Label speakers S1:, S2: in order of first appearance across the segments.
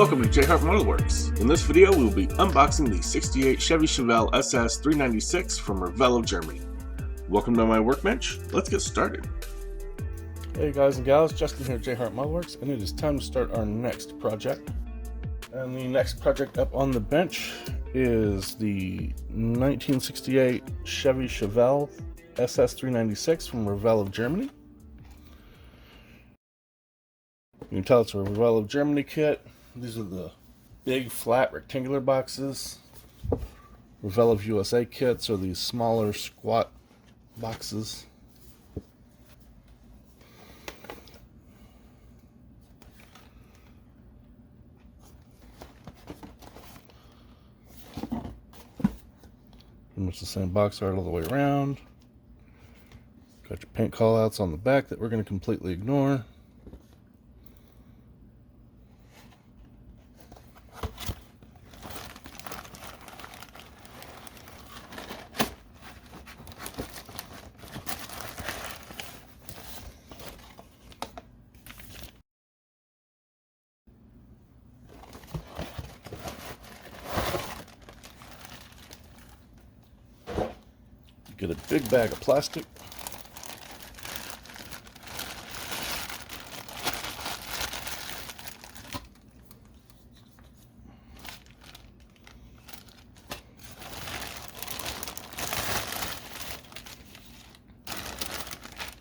S1: Welcome to Jhart Modelworks. In this video, we will be unboxing the 68 Chevy Chevelle SS 396 from Revell of Germany. Welcome to my workbench. Let's get started.
S2: Hey guys and gals, Justin here at Jhart Modelworks, and it is time to start our next project. And the next project up on the bench is the 1968 Chevy Chevelle SS 396 from Revell of Germany. You can tell it's a Revell of Germany kit. These are the big flat rectangular boxes. Revell of USA kits are these smaller squat boxes. Pretty much the same box art all the way around. Got your paint callouts on the back that we're going to completely ignore. Get a big bag of plastic.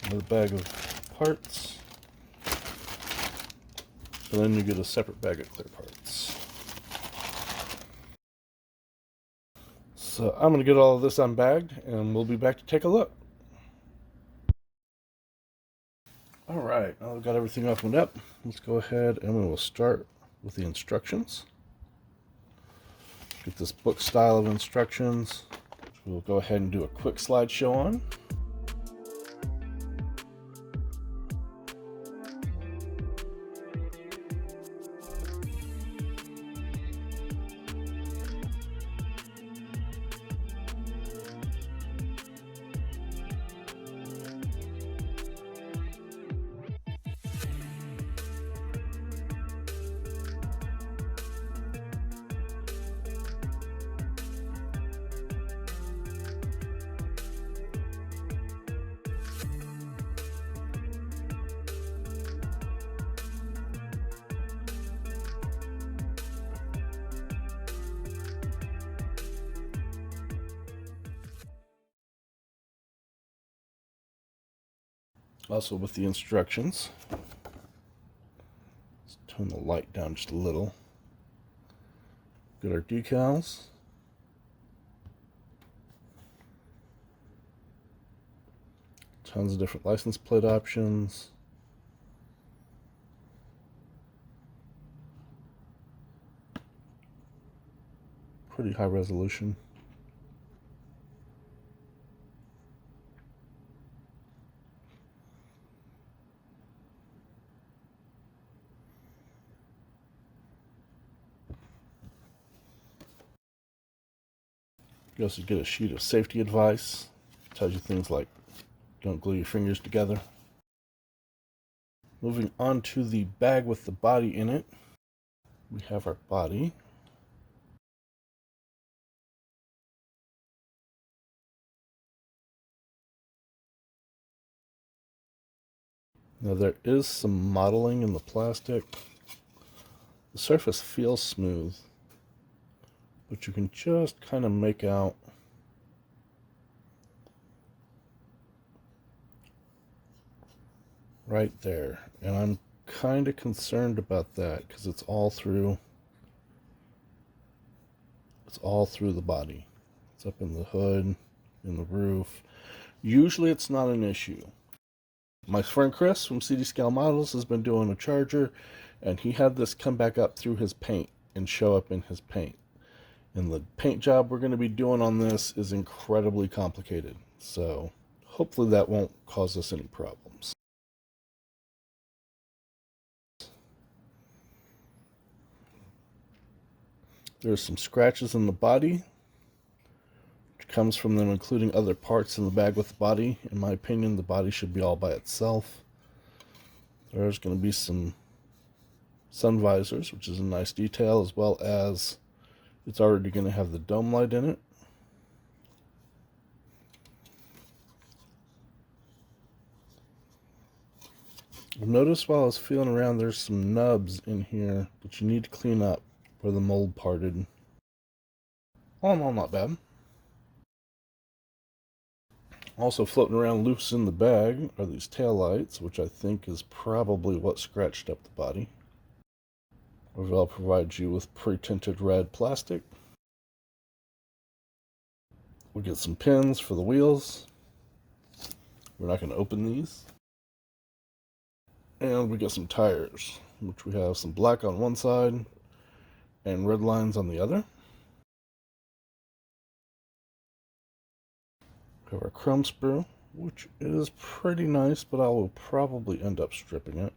S2: Another bag of parts. And then you get a separate bag of clear parts. So I'm going to get all of this unbagged and we'll be back to take a look. Alright, now I've got everything opened up. Let's go ahead and we will start with the instructions. Get this book style of instructions, which we'll go ahead and do a quick slideshow on. Also with the instructions, let's tone the light down just a little. Got our decals. Tons of different license plate options. Pretty high resolution. You also get a sheet of safety advice. It tells you things like don't glue your fingers together. Moving on to the bag with the body in it, we have our body. Now there is some modeling in the plastic. The surface feels smooth, but you can just kind of make out right there. And I'm kind of concerned about that because it's all through the body. It's up in the hood, in the roof. Usually it's not an issue. My friend Chris from CD Scale Models has been doing a Charger, and he had this come back up through his paint and show up in his paint. And the paint job we're going to be doing on this is incredibly complicated. So hopefully that won't cause us any problems. There's some scratches in the body, which comes from them including other parts in the bag with the body. In my opinion, the body should be all by itself. There's going to be some sun visors, which is a nice detail, as well as it's already going to have the dome light in it. Notice while I was feeling around, there's some nubs in here that you need to clean up where the mold parted. All in all, not bad. Also floating around loose in the bag are these taillights, which I think is probably what scratched up the body. Revell provides you with pre-tinted red plastic. We get some pins for the wheels. We're not going to open these. And we got some tires, which we have some black on one side and red lines on the other. We have our chrome sprue, which is pretty nice, but I will probably end up stripping it.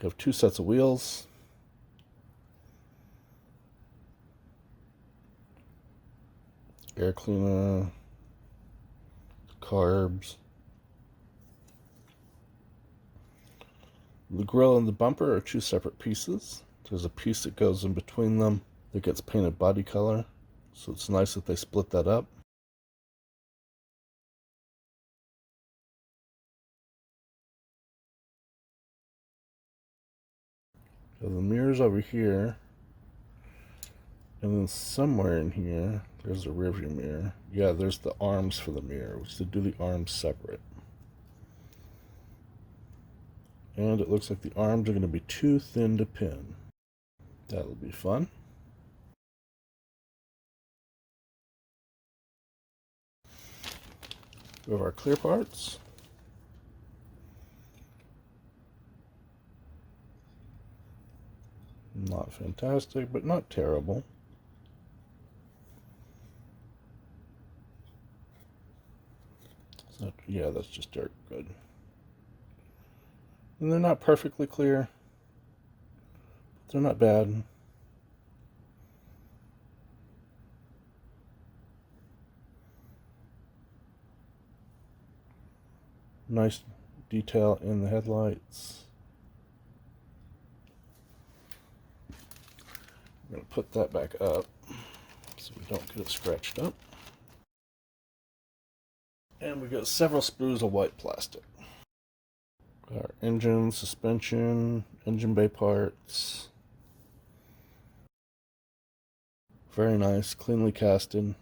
S2: We have 2 sets of wheels. Air cleaner, carbs. The grill and the bumper are 2 separate pieces. There's a piece that goes in between them that gets painted body color, so it's nice that they split that up. So the mirror's over here, and then somewhere in here there's a rearview mirror. Yeah, there's the arms for the mirror, which they do the arms separate. And it looks like the arms are going to be too thin to pin. That'll be fun. We have our clear parts. Not fantastic, but not terrible. So, yeah, that's just dirt. Good. And they're not perfectly clear. They're not bad. Nice detail in the headlights. I'm going to put that back up so we don't get it scratched up. And we got several sprues of white plastic. Got our engine, suspension, engine bay parts. Very nice, cleanly casted.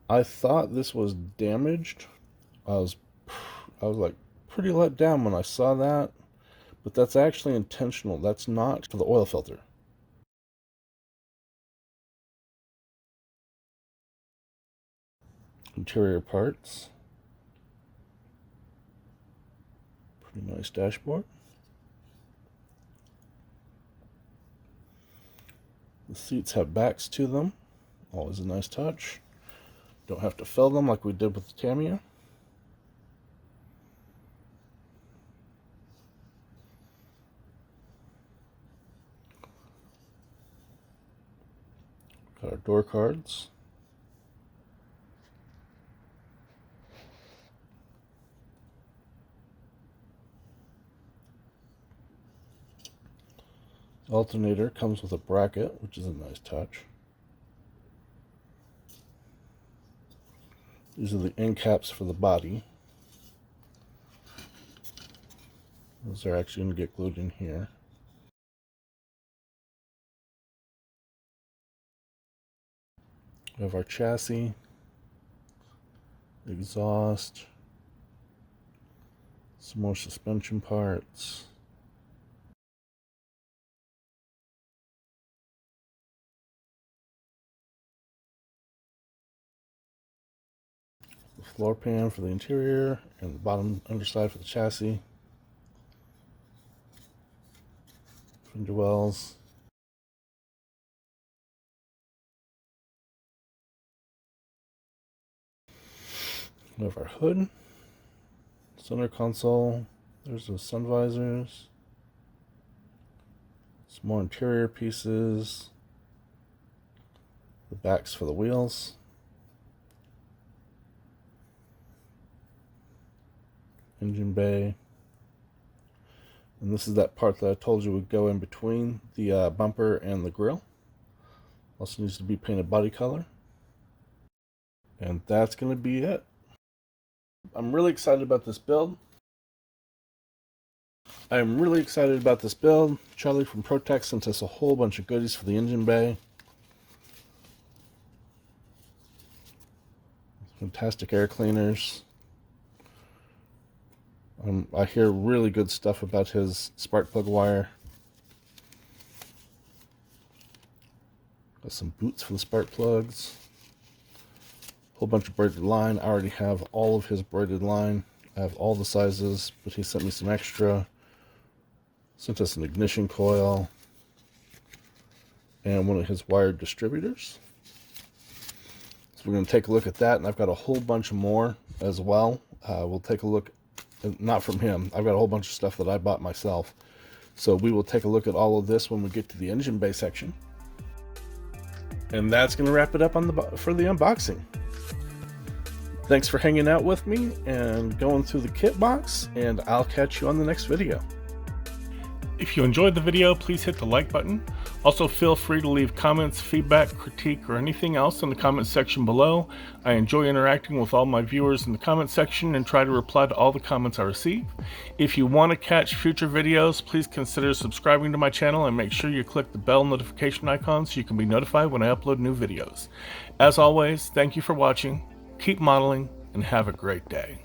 S2: I thought this was damaged. I was like pretty let down when I saw that, but that's actually intentional. That's not for the oil filter. Interior parts. Pretty nice dashboard. The seats have backs to them. Always a nice touch. Don't have to fill them like we did with the Tamiya. Got our door cards. Alternator comes with a bracket, which is a nice touch. These are the end caps for the body. Those are actually going to get glued in here. We have our chassis, exhaust, some more suspension parts. The floor pan for the interior and the bottom underside for the chassis. Fender wells. We have our hood, center console. There's the sun visors. Some more interior pieces. The backs for the wheels. Engine bay. And this is that part that I told you would go in between the bumper and the grille. Also needs to be painted body color. And that's going to be it. I'm really excited about this build. Charlie from ProTech sent us a whole bunch of goodies for the engine bay. Fantastic air cleaners. I hear really good stuff about his spark plug wire. Got some boots for the spark plugs. Whole bunch of braided line. I already have all of his braided line. I have all the sizes, but he sent me some extra. Sent us an ignition coil and one of his wired distributors. So we're going to take a look at that, and I've got a whole bunch more as well. We'll take a look, not from him. I've got a whole bunch of stuff that I bought myself. So we will take a look at all of this when we get to the engine bay section. And that's going to wrap it up for the unboxing. Thanks for hanging out with me and going through the kit box, and I'll catch you on the next video.
S1: If you enjoyed the video, please hit the like button. Also, feel free to leave comments, feedback, critique, or anything else in the comment section below. I enjoy interacting with all my viewers in the comment section and try to reply to all the comments I receive. If you want to catch future videos, please consider subscribing to my channel and make sure you click the bell notification icon so you can be notified when I upload new videos. As always, thank you for watching, keep modeling, and have a great day.